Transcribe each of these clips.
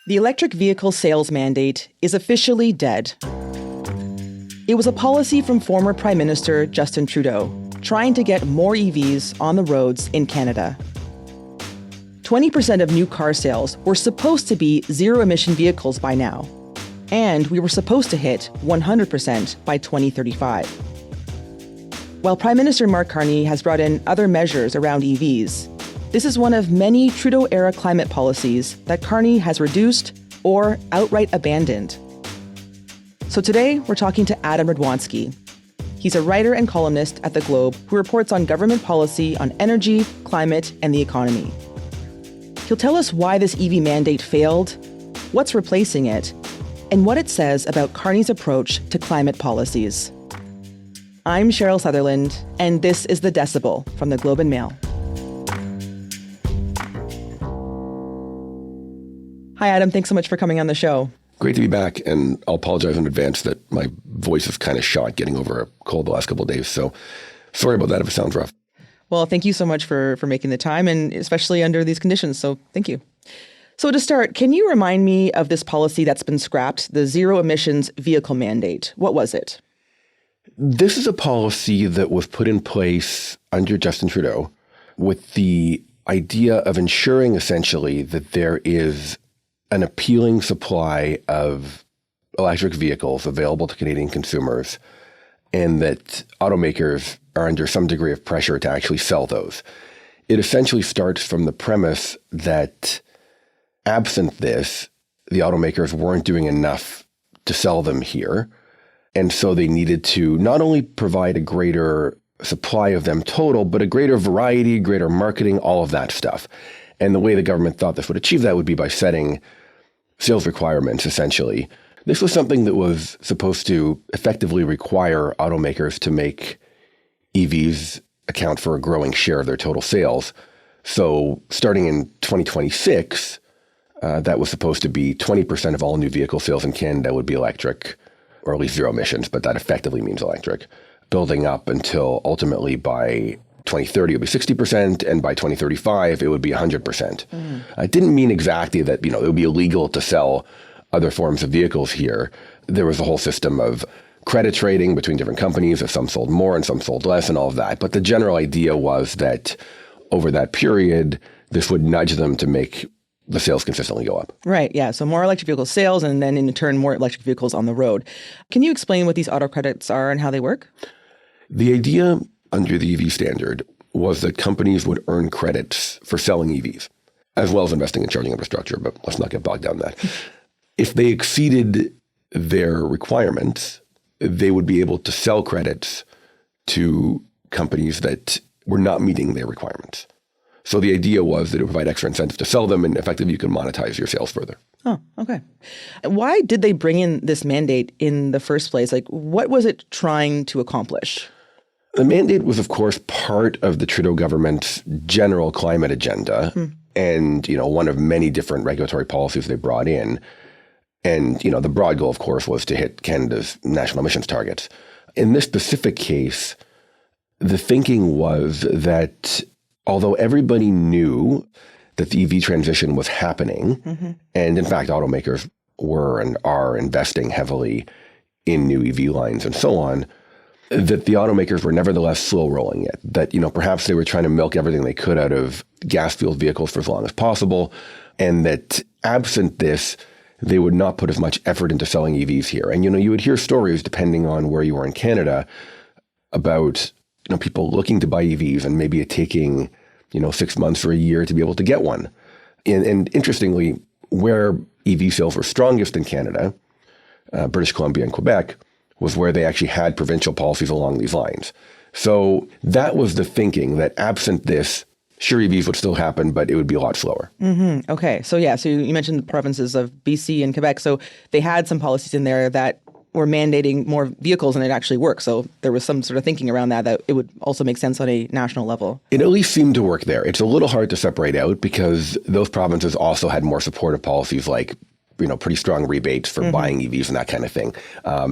The electric vehicle sales mandate is officially dead. It was a policy from former Prime Minister Justin Trudeau, trying to get more EVs on the roads in Canada. 20% of new car sales were supposed to be zero-emission vehicles by now, and we were supposed to hit 100% by 2035. While Prime Minister Mark Carney has brought in other measures around EVs, this is one of many Trudeau-era climate policies that Carney has reduced or outright abandoned. So today, we're talking to Adam Radwanski. He's a writer and columnist at The Globe who reports on government policy on energy, climate, and the economy. He'll tell us why this EV mandate failed, what's replacing it, and what it says about Carney's approach to climate policies. I'm Cheryl Sutherland, and this is The Decibel from The Globe and Mail. Hi, Adam. Thanks so much for coming on the show. Great to be back, and I'll apologize in advance that my voice is kind of shot getting over a cold the last couple of days, so sorry about that if it sounds rough. Well, thank you so much for making the time, and especially under these conditions, so thank you. So to start, can you remind me of this policy that's been scrapped, the zero emissions vehicle mandate? What was it? This is a policy that was put in place under Justin Trudeau with the idea of ensuring essentially that there is an appealing supply of electric vehicles available to Canadian consumers, and that automakers are under some degree of pressure to actually sell those. It essentially starts from the premise that absent this, the automakers weren't doing enough to sell them here. And so they needed to not only provide a greater supply of them total, but a greater variety, greater marketing, all of that stuff. And the way the government thought this would achieve that would be by setting sales requirements, essentially. This was something that was supposed to effectively require automakers to make EVs account for a growing share of their total sales. So starting in 2026, that was supposed to be 20% of all new vehicle sales in Canada would be electric, or at least zero emissions, but that effectively means electric, building up until ultimately by 2030 it would be 60%, and by 2035 it would be 100%. It didn't mean exactly that, it would be illegal to sell other forms of vehicles here. There was a whole system of credit trading between different companies, if some sold more and some sold less and all of that. But the general idea was that over that period, this would nudge them to make the sales consistently go up. Right, yeah. So more electric vehicle sales, and then in turn, more electric vehicles on the road. Can you explain what these auto credits are and how they work? The idea under the EV standard was that companies would earn credits for selling EVs, as well as investing in charging infrastructure, but let's not get bogged down in that. If they exceeded their requirements, they would be able to sell credits to companies that were not meeting their requirements. So the idea was that it would provide extra incentive to sell them, and effectively you could monetize your sales further. Oh, okay. Why did they bring in this mandate in the first place? Like, what was it trying to accomplish? The mandate was, of course, part of the Trudeau government's general climate agenda, and, one of many different regulatory policies they brought in. And, the broad goal, of course, was to hit Canada's national emissions targets. In this specific case, the thinking was that although everybody knew that the EV transition was happening, and in fact, automakers were and are investing heavily in new EV lines and so on, that the automakers were nevertheless slow rolling it. That, perhaps they were trying to milk everything they could out of gas-fueled vehicles for as long as possible, and that absent this, they would not put as much effort into selling EVs here. And, you would hear stories, depending on where you were in Canada, about, people looking to buy EVs and maybe it taking, 6 months or a year to be able to get one. And interestingly, where EV sales were strongest in Canada, British Columbia and Quebec, was where they actually had provincial policies along these lines. So that was the thinking, that absent this, sure, EVs would still happen, but it would be a lot slower. Okay. So you mentioned the provinces of BC and Quebec. So they had some policies in there that were mandating more vehicles, and it actually worked. So there was some sort of thinking around that it would also make sense on a national level. It at least seemed to work there. It's a little hard to separate out because those provinces also had more supportive policies like, pretty strong rebates for buying EVs and that kind of thing.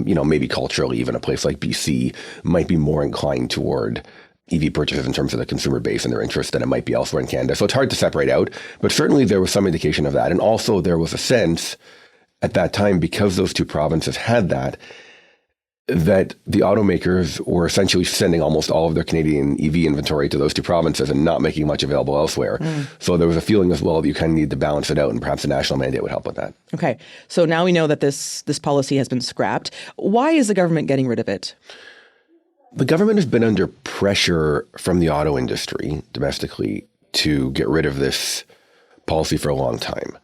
Maybe culturally, even a place like BC might be more inclined toward EV purchases in terms of the consumer base and their interest than it might be elsewhere in Canada. So it's hard to separate out, but certainly there was some indication of that. And also there was a sense at that time, because those two provinces had that the automakers were essentially sending almost all of their Canadian EV inventory to those two provinces and not making much available elsewhere. So there was a feeling as well that you kind of need to balance it out, and perhaps a national mandate would help with that. Okay. So now we know that this policy has been scrapped. Why is the government getting rid of it? The government has been under pressure from the auto industry domestically to get rid of this policy for a long time.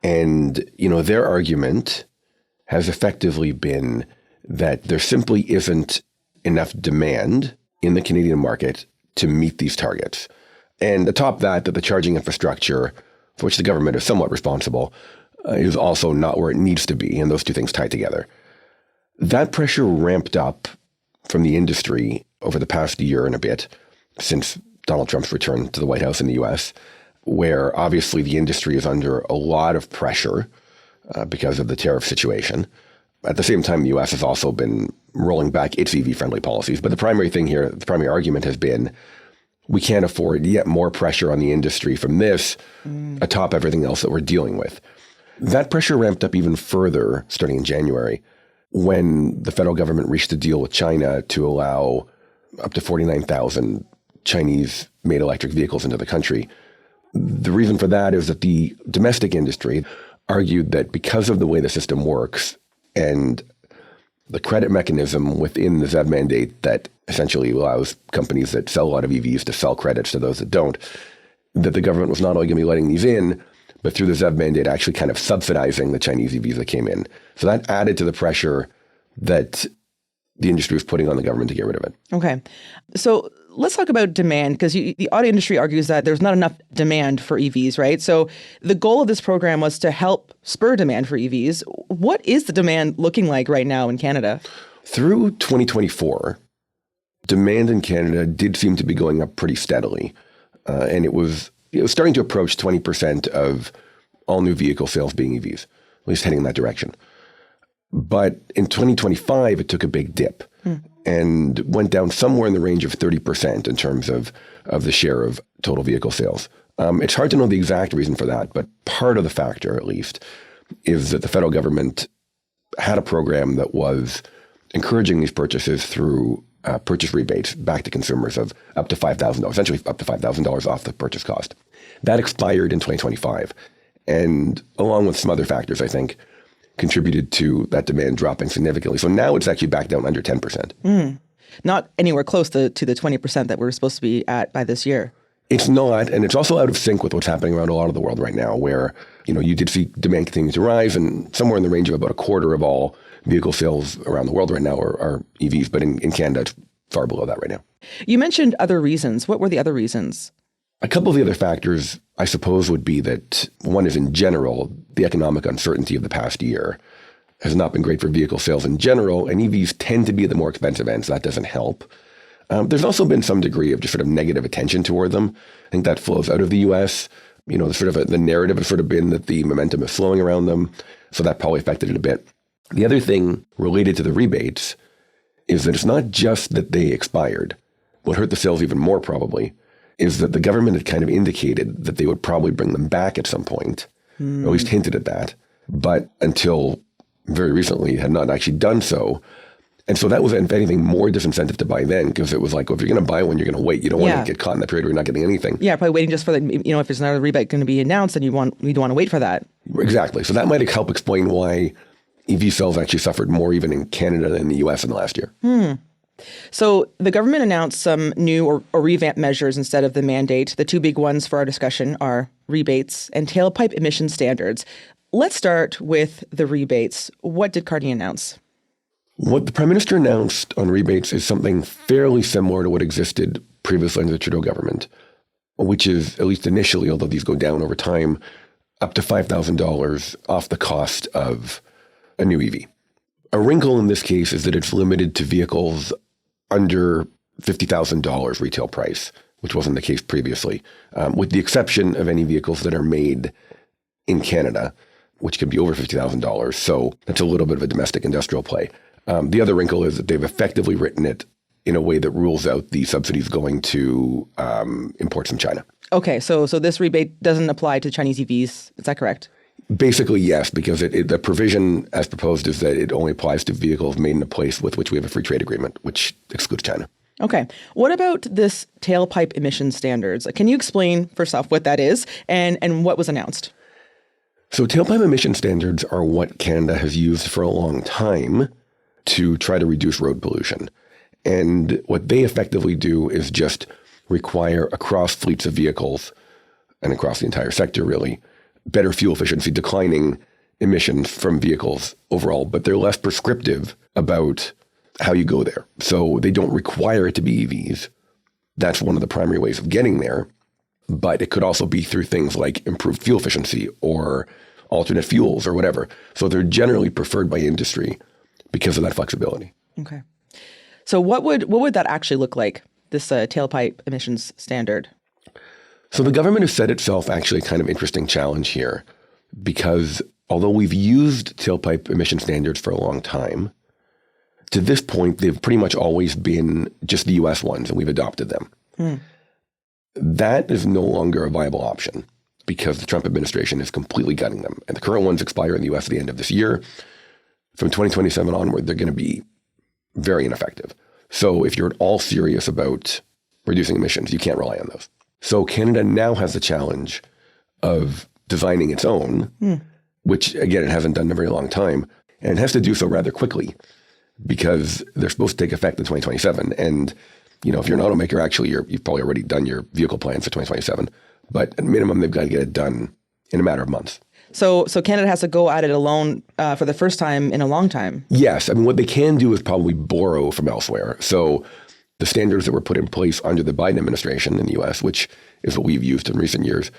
And, their argument has effectively been that there simply isn't enough demand in the Canadian market to meet these targets. And atop that the charging infrastructure, for which the government is somewhat responsible, is also not where it needs to be, and those two things tie together. That pressure ramped up from the industry over the past year and a bit since Donald Trump's return to the White House in the U.S., where obviously the industry is under a lot of pressure because of the tariff situation. At the same time, the U.S. has also been rolling back its EV-friendly policies. But the primary thing here, the primary argument has been, we can't afford yet more pressure on the industry from this atop everything else that we're dealing with. That pressure ramped up even further starting in January when the federal government reached a deal with China to allow up to 49,000 Chinese-made electric vehicles into the country. The reason for that is that the domestic industry argued that because of the way the system works and the credit mechanism within the ZEV mandate that essentially allows companies that sell a lot of EVs to sell credits to those that don't, that the government was not only going to be letting these in, but through the ZEV mandate actually kind of subsidizing the Chinese EVs that came in. So that added to the pressure that the industry was putting on the government to get rid of it. Okay. So let's talk about demand, because the auto industry argues that there's not enough demand for EVs, right? So the goal of this program was to help spur demand for EVs. What is the demand looking like right now in Canada? Through 2024, demand in Canada did seem to be going up pretty steadily. And it was starting to approach 20% of all new vehicle sales being EVs, at least heading in that direction. But in 2025, it took a big dip and went down somewhere in the range of 30% in terms of the share of total vehicle sales. It's hard to know the exact reason for that, but part of the factor, at least, is that the federal government had a program that was encouraging these purchases through purchase rebates back to consumers of up to $5,000, essentially up to $5,000 off the purchase cost. That expired in 2025. And along with some other factors, I think, contributed to that demand dropping significantly. So now it's actually back down under 10%. Not anywhere close to the 20% that we're supposed to be at by this year. It's not, and it's also out of sync with what's happening around a lot of the world right now, where you did see demand continue to rise, and somewhere in the range of about a quarter of all vehicle sales around the world right now are EVs, but in Canada, it's far below that right now. You mentioned other reasons. What were the other reasons? A couple of the other factors, I suppose, would be that one is, in general, the economic uncertainty of the past year has not been great for vehicle sales in general, and EVs tend to be at the more expensive end, so that doesn't help. There's also been some degree of just sort of negative attention toward them. I think that flows out of the U.S. The narrative has sort of been that the momentum is slowing around them, so that probably affected it a bit. The other thing related to the rebates is that it's not just that they expired. What hurt the sales even more probably is that the government had kind of indicated that they would probably bring them back at some point, or at least hinted at that, but until very recently had not actually done so. And so that was, if anything, more disincentive to buy then, because it was like, well, if you're going to buy one, you're going to wait. You don't want to get caught in that period where you're not getting anything. Yeah, probably waiting just for if there's another rebate going to be announced, then you don't want to wait for that. Exactly. So that might help explain why EV sales actually suffered more even in Canada than in the U.S. in the last year. So the government announced some new or revamped measures instead of the mandate. The two big ones for our discussion are rebates and tailpipe emission standards. Let's start with the rebates. What did Carney announce? What the Prime Minister announced on rebates is something fairly similar to what existed previously under the Trudeau government, which is, at least initially, although these go down over time, up to $5,000 off the cost of a new EV. A wrinkle in this case is that it's limited to vehicles under $50,000 retail price, which wasn't the case previously, with the exception of any vehicles that are made in Canada, which can be over $50,000. So that's a little bit of a domestic industrial play. The other wrinkle is that they've effectively written it in a way that rules out the subsidies going to imports from China. Okay, so this rebate doesn't apply to Chinese EVs. Is that correct? Basically, yes, because the provision as proposed is that it only applies to vehicles made in a place with which we have a free trade agreement, which excludes China. Okay. What about this tailpipe emission standards? Can you explain, first off, what that is and what was announced? So tailpipe emission standards are what Canada has used for a long time to try to reduce road pollution. And what they effectively do is just require across fleets of vehicles and across the entire sector, really, better fuel efficiency, declining emissions from vehicles overall, but they're less prescriptive about how you go there. So they don't require it to be EVs. That's one of the primary ways of getting there. But it could also be through things like improved fuel efficiency or alternate fuels or whatever. So they're generally preferred by industry because of that flexibility. Okay. So what would that actually look like, this tailpipe emissions standard? So the government has set itself actually a kind of interesting challenge here because although we've used tailpipe emission standards for a long time, to this point, they've pretty much always been just the U.S. ones, and we've adopted them. That is no longer a viable option because the Trump administration is completely gutting them. And the current ones expire in the U.S. at the end of this year. From 2027 onward, they're going to be very ineffective. So if you're at all serious about reducing emissions, you can't rely on those. So Canada now has the challenge of designing its own, which, again, it hasn't done in a very long time. And it has to do so rather quickly, because they're supposed to take effect in 2027. And, if you're an automaker, actually, you've probably already done your vehicle plans for 2027. But at minimum, they've got to get it done in a matter of months. So Canada has to go at it alone for the first time in a long time. Yes. I mean, what they can do is probably borrow from elsewhere. So the standards that were put in place under the Biden administration in the U.S., which is what we've used in recent years,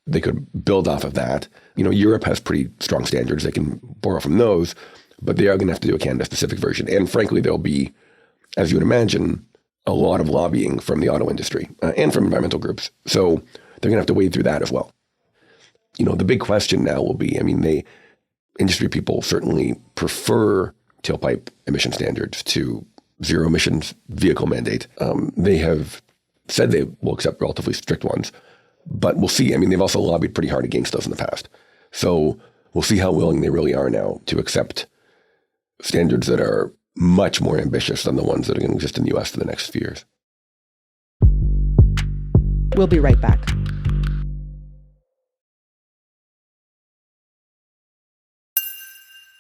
they could build off of that. Europe has pretty strong standards. They can borrow from those. But they are going to have to do a Canada-specific version. And frankly, there'll be, as you would imagine, a lot of lobbying from the auto industry and from environmental groups. So they're going to have to wade through that as well. The big question now will be, industry people certainly prefer tailpipe emission standards to zero emissions vehicle mandate. They have said they will accept relatively strict ones, but we'll see. They've also lobbied pretty hard against those in the past. So we'll see how willing they really are now to accept standards that are much more ambitious than the ones that are going to exist in the U.S. for the next few years. We'll be right back.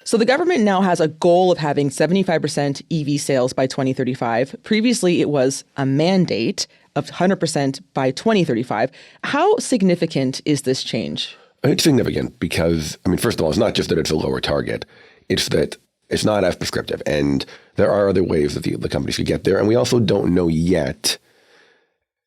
So the government now has a goal of having 75% EV sales by 2035. Previously, it was a mandate of 100% by 2035. How significant is this change? It's significant because, first of all, it's not just that it's a lower target. It's that it's not as prescriptive. And there are other ways that the companies could get there. And we also don't know yet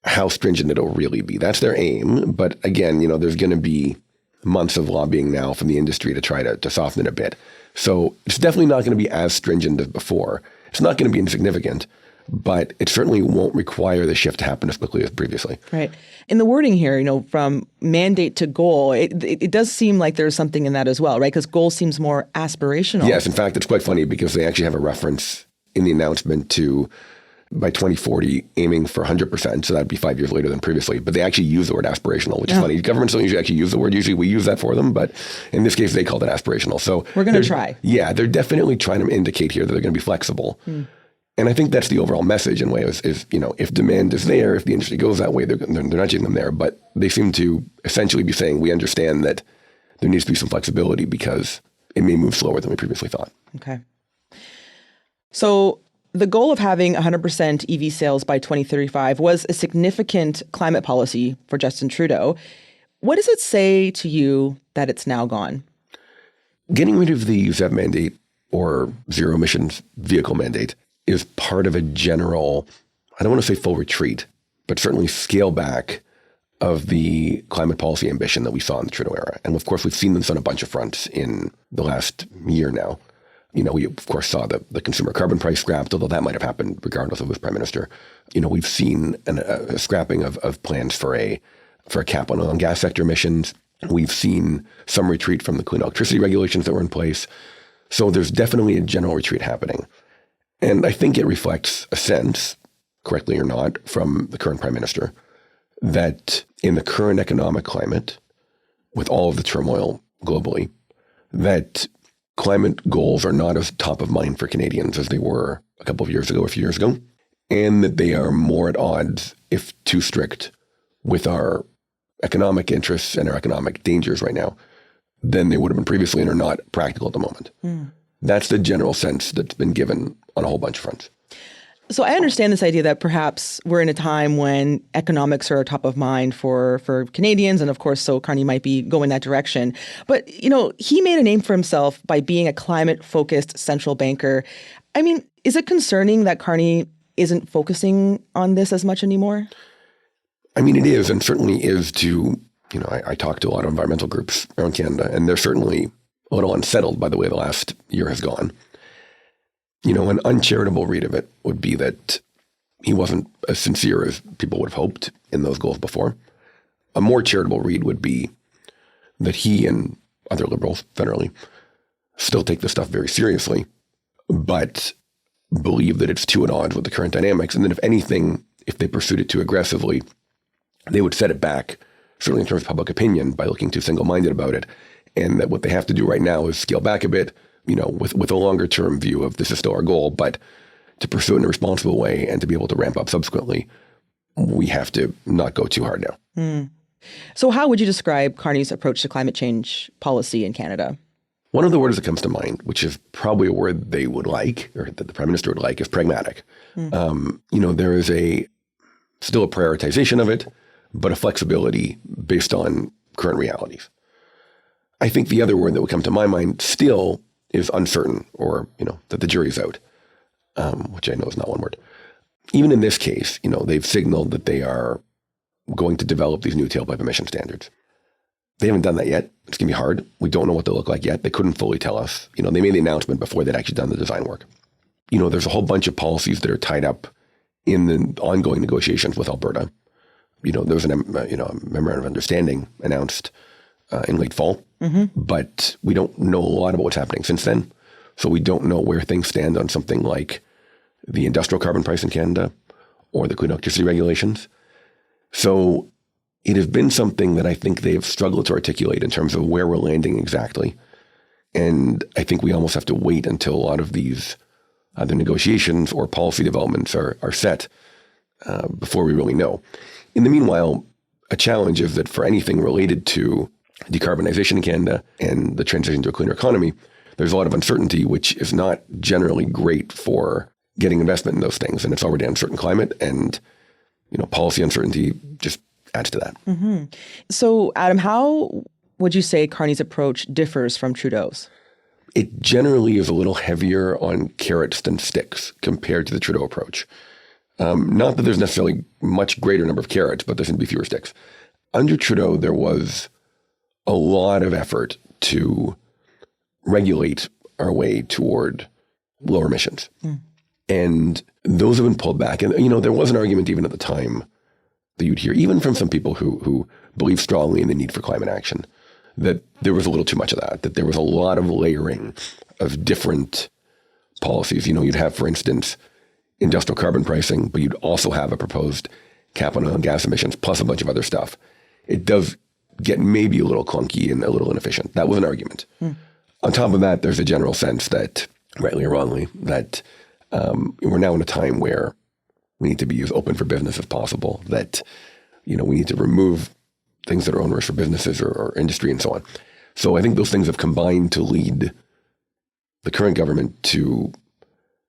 how stringent it'll really be. That's their aim. But again, there's going to be months of lobbying now from the industry to try to soften it a bit. So it's definitely not going to be as stringent as before. It's not going to be insignificant, but it certainly won't require the shift to happen as quickly as previously. Right. In the wording here, from mandate to goal, it does seem like there's something in that as well, right? Because goal seems more aspirational. Yes. In fact, it's quite funny because they actually have a reference in the announcement to by 2040 aiming for 100%. So that'd be 5 years later than previously. But they actually use the word aspirational, which is funny. Governments don't usually actually use the word. Usually we use that for them. But in this case, they called it aspirational. So we're going to try. Yeah, they're definitely trying to indicate here that they're going to be flexible. And I think that's the overall message in a way is if demand is there, if the industry goes that way, they're nudging them there. But they seem to essentially be saying, we understand that there needs to be some flexibility because it may move slower than we previously thought. Okay. So the goal of having 100% EV sales by 2035 was a significant climate policy for Justin Trudeau. What does it say to you that it's now gone? Getting rid of the ZEV mandate or zero emissions vehicle mandate is part of a general, I don't want to say full retreat, but certainly scale back of the climate policy ambition that we saw in the Trudeau-era. And of course, we've seen this on a bunch of fronts in the last year now. We of course saw the consumer carbon price scrapped, although that might have happened regardless of who was prime minister. We've seen a scrapping of plans for a cap on oil and gas sector emissions. We've seen some retreat from the clean electricity regulations that were in place. So there's definitely a general retreat happening. And I think it reflects a sense correctly or not, from the current Prime Minister, that in the current economic climate, with all of the turmoil globally, that climate goals are not as top of mind for Canadians as they were a couple of years ago, a few years ago, and that they are more at odds, if too strict, with our economic interests and our economic dangers right now than they would have been previously and are not practical at the moment. That's the general sense that's been given on a whole bunch of fronts. So I understand this idea that perhaps we're in a time when economics are top of mind for Canadians. And of course, so Carney might be going that direction. But, he made a name for himself by being a climate-focused central banker. I mean, is it concerning that Carney isn't focusing on this as much anymore? I mean, it is, and certainly is to, I talk to a lot of environmental groups around Canada, and they're certainly a little unsettled by the way the last year has gone. An uncharitable read of it would be that he wasn't as sincere as people would have hoped in those goals before. A more charitable read would be that he and other Liberals federally still take this stuff very seriously, but believe that it's too at odds with the current dynamics, and that if anything, if they pursued it too aggressively, they would set it back, certainly in terms of public opinion, by looking too single-minded about it, and that what they have to do right now is scale back a bit, with a longer-term view of this is still our goal, but to pursue it in a responsible way and to be able to ramp up subsequently, we have to not go too hard now. So how would you describe Carney's approach to climate change policy in Canada? One of the words that comes to mind, which is probably a word they would like, or that the Prime Minister would like, is pragmatic. There is still a prioritization of it, but a flexibility based on current realities. I think the other word that would come to my mind still is uncertain, or, that the jury's out, which I know is not one word. Even in this case, they've signaled that they are going to develop these new tailpipe emission standards. They haven't done that yet. It's going to be hard. We don't know what they'll look like yet. They couldn't fully tell us. They made the announcement before they'd actually done the design work. There's a whole bunch of policies that are tied up in the ongoing negotiations with Alberta. There was a memorandum of understanding announced in late fall, but we don't know a lot about what's happening since then. So we don't know where things stand on something like the industrial carbon price in Canada or the clean electricity regulations. So it has been something that I think they've struggled to articulate in terms of where we're landing exactly. And I think we almost have to wait until a lot of these either negotiations or policy developments are set before we really know. In the meanwhile, a challenge is that for anything related to decarbonization in Canada and the transition to a cleaner economy, there's a lot of uncertainty, which is not generally great for getting investment in those things. And it's already an uncertain climate, and policy uncertainty just adds to that. So, Adam, how would you say Carney's approach differs from Trudeau's? It generally is a little heavier on carrots than sticks compared to the Trudeau approach. Not that there's necessarily much greater number of carrots, but there's going to be fewer sticks. Under Trudeau, there was a lot of effort to regulate our way toward lower emissions. And those have been pulled back. And, there was an argument even at the time that you'd hear, even from some people who believe strongly in the need for climate action, that there was a little too much of that there was a lot of layering of different policies. You'd have, for instance, industrial carbon pricing, but you'd also have a proposed cap on oil and gas emissions, plus a bunch of other stuff. It does get maybe a little clunky and a little inefficient. That was an argument. On top of that, there's a general sense that, rightly or wrongly, that we're now in a time where we need to be as open for business as possible, that, we need to remove things that are onerous for businesses or industry and so on. So I think those things have combined to lead the current government to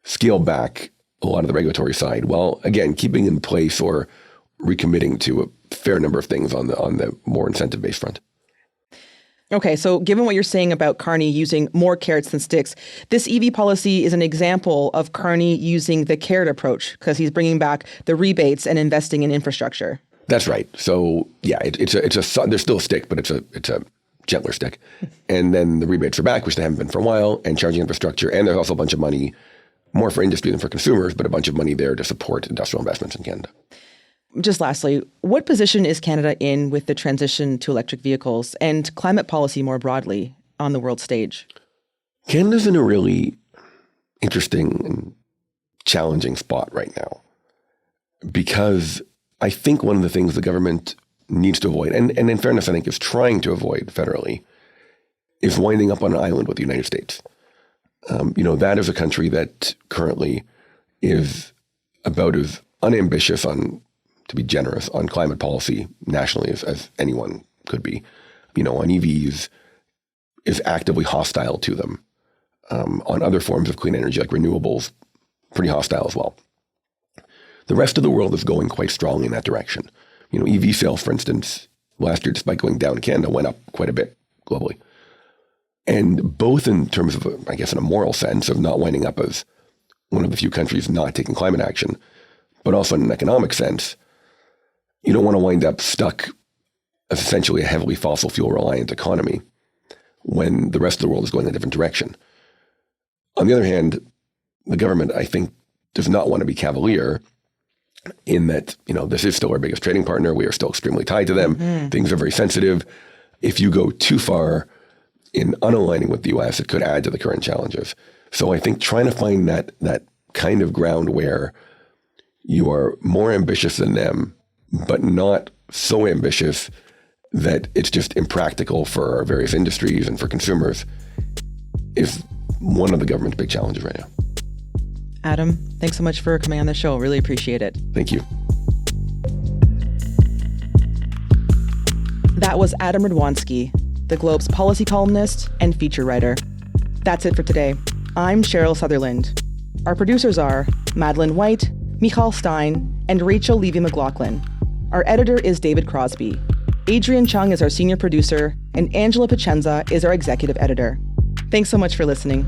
scale back a lot of the regulatory side, while, again, keeping in place or recommitting to a fair number of things on the more incentive-based front. Okay, so given what you're saying about Carney using more carrots than sticks, this EV policy is an example of Carney using the carrot approach because he's bringing back the rebates and investing in infrastructure. That's right. So yeah, it's a there's still a stick, but it's a gentler stick. And then the rebates are back, which they haven't been for a while, and charging infrastructure. And there's also a bunch of money, more for industry than for consumers, but a bunch of money there to support industrial investments in Canada. Just lastly, what position is Canada in with the transition to electric vehicles and climate policy more broadly on the world stage? Canada's in a really interesting and challenging spot right now. because I think one of the things the government needs to avoid, and in fairness, I think is trying to avoid federally, is winding up on an island with the United States. That is a country that currently is about as unambitious to be generous, on climate policy nationally as anyone could be. On EVs, is actively hostile to them. On other forms of clean energy like renewables, pretty hostile as well. The rest of the world is going quite strongly in that direction. EV sales, for instance, last year, despite going down in Canada, went up quite a bit globally. And both in terms of, I guess, in a moral sense of not winding up as one of the few countries not taking climate action, but also in an economic sense, you don't want to wind up stuck as essentially a heavily fossil fuel reliant economy when the rest of the world is going in a different direction. On the other hand, the government, I think, does not want to be cavalier in that, this is still our biggest trading partner. We are still extremely tied to them. Mm-hmm. Things are very sensitive. If you go too far in unaligning with the U.S., it could add to the current challenges. So I think trying to find that kind of ground where you are more ambitious than them, but not so ambitious that it's just impractical for our various industries and for consumers, is one of the government's big challenges right now. Adam, thanks so much for coming on the show. Really appreciate it. Thank you. That was Adam Radwanski, the Globe's policy columnist and feature writer. That's it for today. I'm Cheryl Sutherland. Our producers are Madeline White, Michal Stein, and Rachel Levy-McLaughlin. Our editor is David Crosby. Adrian Chung is our senior producer, and Angela Pacenza is our executive editor. Thanks so much for listening.